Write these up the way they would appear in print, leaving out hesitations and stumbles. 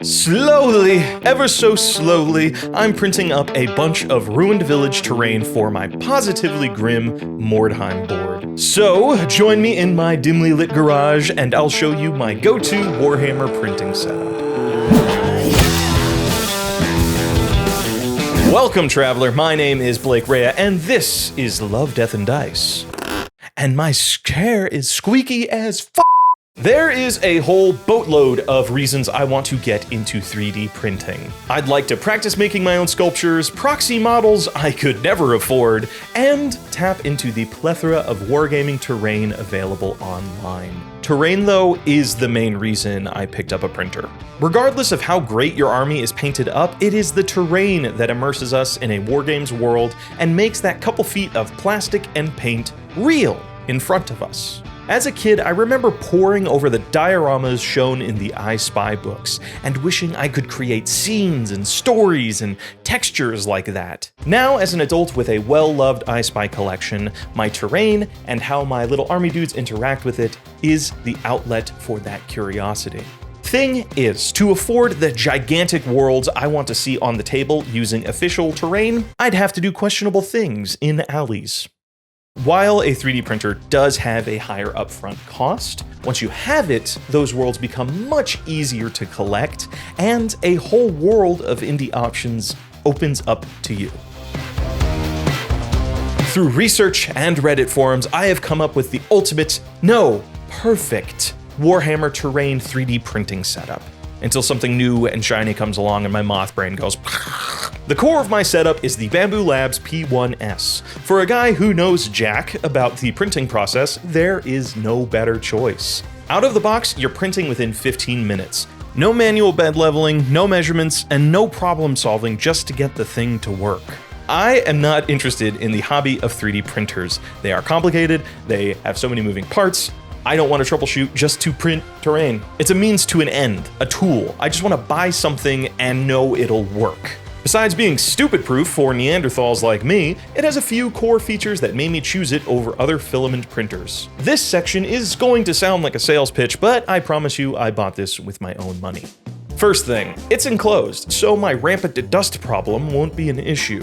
Slowly, ever so slowly, I'm printing up a bunch of ruined village terrain for my positively grim Mordheim board. So, join me in my dimly lit garage and I'll show you my go-to Warhammer printing setup. Welcome, traveler. My name is Blake Rea, and this is Love, Death, and Dice. And my chair is squeaky as f***. There is a whole boatload of reasons I want to get into 3D printing. I'd like to practice making my own sculptures, proxy models I could never afford, and tap into the plethora of wargaming terrain available online. Terrain, though, is the main reason I picked up a printer. Regardless of how great your army is painted up, it is the terrain that immerses us in a wargames world and makes that couple feet of plastic and paint real in front of us. As a kid, I remember poring over the dioramas shown in the I Spy books and wishing I could create scenes and stories and textures like that. Now, as an adult with a well-loved I Spy collection, my terrain and how my little army dudes interact with it is the outlet for that curiosity. Thing is, to afford the gigantic worlds I want to see on the table using official terrain, I'd have to do questionable things in alleys. While a 3D printer does have a higher upfront cost, once you have it, those worlds become much easier to collect, and a whole world of indie options opens up to you. Through research and Reddit forums, I have come up with the ultimate, no, perfect Warhammer terrain 3D printing setup. Until something new and shiny comes along and my moth brain goes. The core of my setup is the Bambu Labs P1S. For a guy who knows jack about the printing process, there is no better choice. Out of the box, you're printing within 15 minutes. No manual bed leveling, no measurements, and no problem solving just to get the thing to work. I am not interested in the hobby of 3D printers. They are complicated, they have so many moving parts. I don't want to troubleshoot just to print terrain. It's a means to an end, a tool. I just want to buy something and know it'll work. Besides being stupid-proof for Neanderthals like me, it has a few core features that made me choose it over other filament printers. This section is going to sound like a sales pitch, but I promise you I bought this with my own money. First thing, it's enclosed, so my rampant dust problem won't be an issue.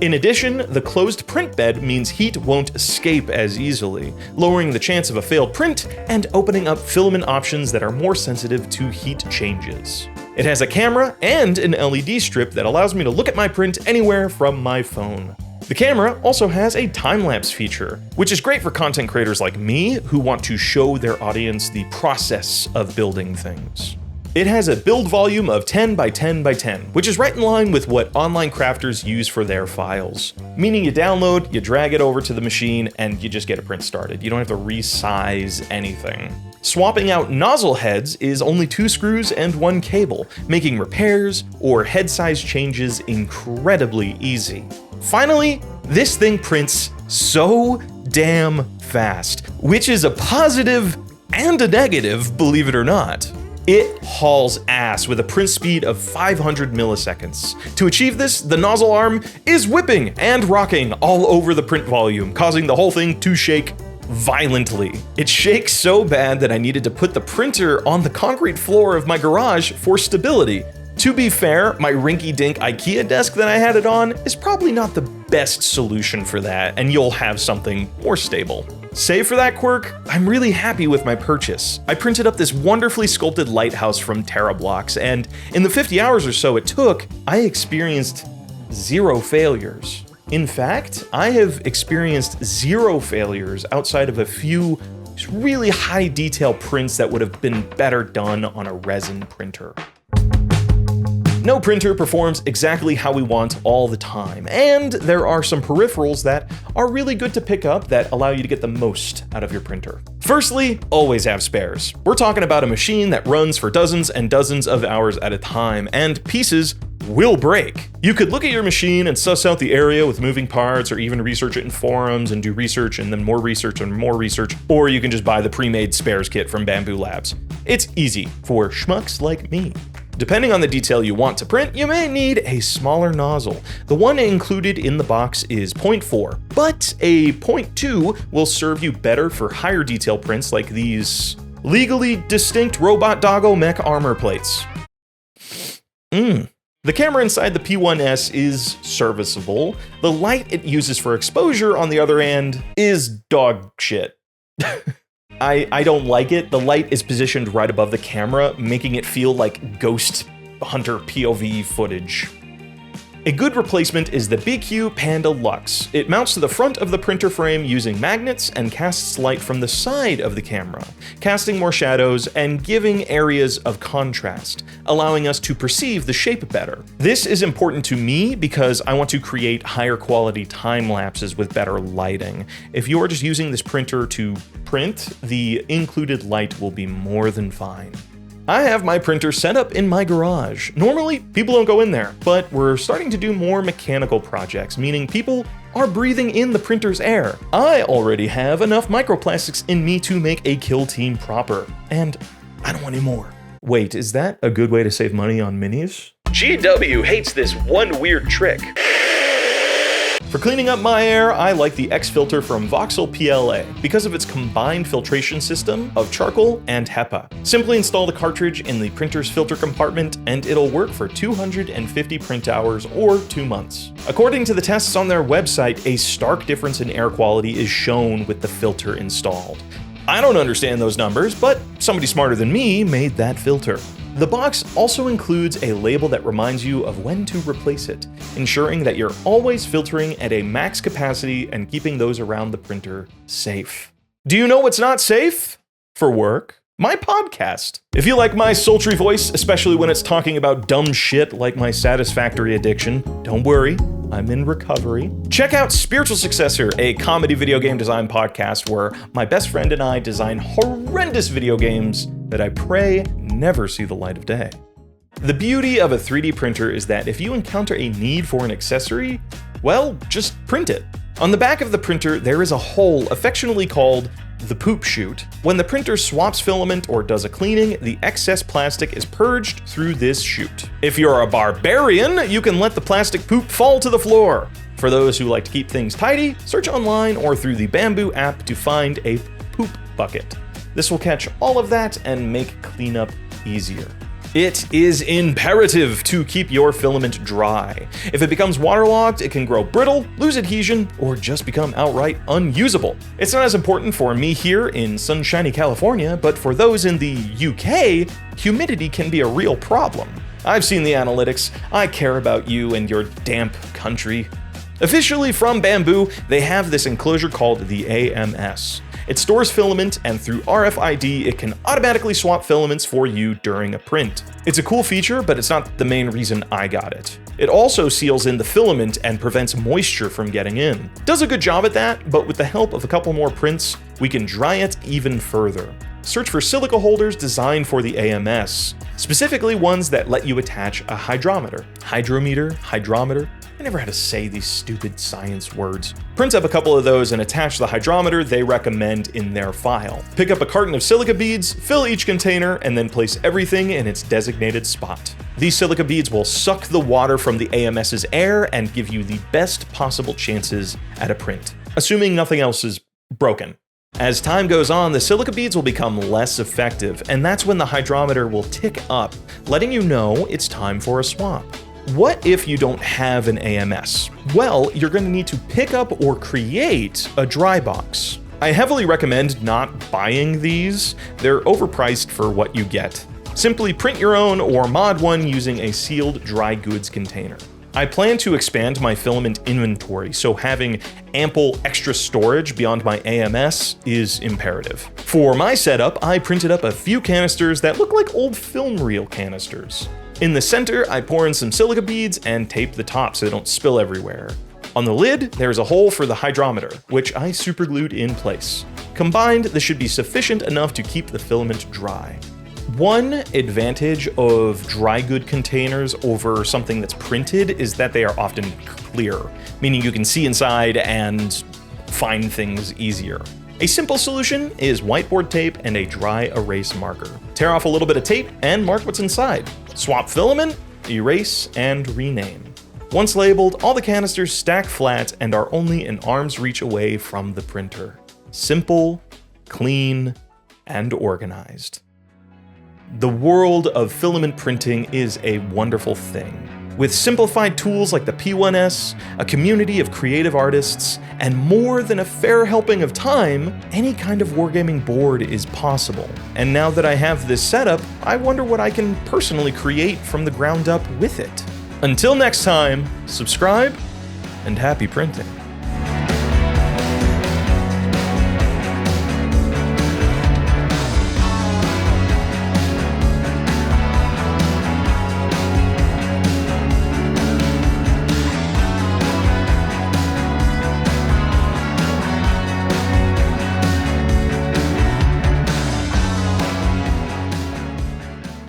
In addition, the closed print bed means heat won't escape as easily, lowering the chance of a failed print and opening up filament options that are more sensitive to heat changes. It has a camera and an LED strip that allows me to look at my print anywhere from my phone. The camera also has a time-lapse feature, which is great for content creators like me who want to show their audience the process of building things. It has a build volume of 10 by 10 by 10, which is right in line with what online crafters use for their files. Meaning you download, you drag it over to the machine, and you just get a print started. You don't have to resize anything. Swapping out nozzle heads is only 2 screws and 1 cable, making repairs or head size changes incredibly easy. Finally, this thing prints so damn fast, which is a positive and a negative, believe it or not. It hauls ass with a print speed of 500 milliseconds. To achieve this, the nozzle arm is whipping and rocking all over the print volume, causing the whole thing to shake violently. It shakes so bad that I needed to put the printer on the concrete floor of my garage for stability. To be fair, my rinky-dink IKEA desk that I had it on is probably not the best solution for that, and you'll have something more stable. Save for that quirk, I'm really happy with my purchase. I printed up this wonderfully sculpted lighthouse from TerraBlocks, and in the 50 hours or so it took, I experienced 0 failures. In fact, I have experienced 0 failures outside of a few really high detail prints that would have been better done on a resin printer. No printer performs exactly how we want all the time, and there are some peripherals that are really good to pick up that allow you to get the most out of your printer. Firstly, always have spares. We're talking about a machine that runs for dozens and dozens of hours at a time, and pieces will break. You could look at your machine and suss out the area with moving parts, or even research it in forums and do research and then more research and more research, or you can just buy the pre-made spares kit from Bambu Labs. It's easy for schmucks like me. Depending on the detail you want to print, you may need a smaller nozzle. The one included in the box is 0.4, but a 0.2 will serve you better for higher detail prints like these legally distinct robot doggo mech armor plates. The camera inside the P1S is serviceable. The light it uses for exposure, on the other hand, is dog shit. I don't like it. The light is positioned right above the camera, making it feel like ghost hunter POV footage. A good replacement is the BIQU Panda Lux. It mounts to the front of the printer frame using magnets and casts light from the side of the camera, casting more shadows and giving areas of contrast, allowing us to perceive the shape better. This is important to me because I want to create higher quality time lapses with better lighting. If you're just using this printer to print, the included light will be more than fine. I have my printer set up in my garage. Normally, people don't go in there, but we're starting to do more mechanical projects, meaning people are breathing in the printer's air. I already have enough microplastics in me to make a kill team proper, and I don't want any more. Wait, is that a good way to save money on minis? GW hates this one weird trick. For cleaning up my air, I like the X-Filter from Voxel PLA because of its combined filtration system of charcoal and HEPA. Simply install the cartridge in the printer's filter compartment and it'll work for 250 print hours or 2 months. According to the tests on their website, a stark difference in air quality is shown with the filter installed. I don't understand those numbers, but somebody smarter than me made that filter. The box also includes a label that reminds you of when to replace it, ensuring that you're always filtering at a max capacity and keeping those around the printer safe. Do you know what's not safe? For work? My podcast. If you like my sultry voice, especially when it's talking about dumb shit like my Satisfactory addiction, don't worry, I'm in recovery. Check out Spiritual Successor, a comedy video game design podcast where my best friend and I design horrendous video games that I pray never see the light of day. The beauty of a 3D printer is that if you encounter a need for an accessory, well, just print it. On the back of the printer, there is a hole affectionately called the poop chute. When the printer swaps filament or does a cleaning, the excess plastic is purged through this chute. If you're a barbarian, you can let the plastic poop fall to the floor. For those who like to keep things tidy, search online or through the Bambu app to find a poop bucket. This will catch all of that and make cleanup easier. It is imperative to keep your filament dry. If it becomes waterlogged, it can grow brittle, lose adhesion, or just become outright unusable. It's not as important for me here in sunshiny California, but for those in the UK, humidity can be a real problem. I've seen the analytics. I care about you and your damp country. Officially from Bambu, they have this enclosure called the AMS. It stores filament, and through RFID, it can automatically swap filaments for you during a print. It's a cool feature, but it's not the main reason I got it. It also seals in the filament and prevents moisture from getting in. Does a good job at that, but with the help of a couple more prints, we can dry it even further. Search for silica holders designed for the AMS, specifically ones that let you attach a hydrometer. Hydrometer. I never had to say these stupid science words. Print up a couple of those and attach the hydrometer they recommend in their file. Pick up a carton of silica beads, fill each container, and then place everything in its designated spot. These silica beads will suck the water from the AMS's air and give you the best possible chances at a print, assuming nothing else is broken. As time goes on, the silica beads will become less effective, and that's when the hydrometer will tick up, letting you know it's time for a swap. What if you don't have an AMS? Well, you're going to need to pick up or create a dry box. I heavily recommend not buying these. They're overpriced for what you get. Simply print your own or mod one using a sealed dry goods container. I plan to expand my filament inventory, so having ample extra storage beyond my AMS is imperative. For my setup, I printed up a few canisters that look like old film reel canisters. In the center, I pour in some silica beads and tape the top so they don't spill everywhere. On the lid, there's a hole for the hydrometer, which I superglued in place. Combined, this should be sufficient enough to keep the filament dry. One advantage of dry good containers over something that's printed is that they are often clear, meaning you can see inside and find things easier. A simple solution is whiteboard tape and a dry erase marker. Tear off a little bit of tape and mark what's inside. Swap filament, erase, and rename. Once labeled, all the canisters stack flat and are only an arm's reach away from the printer. Simple, clean, and organized. The world of filament printing is a wonderful thing. With simplified tools like the P1S, a community of creative artists, and more than a fair helping of time, any kind of wargaming board is possible. And now that I have this setup, I wonder what I can personally create from the ground up with it. Until next time, subscribe and happy printing.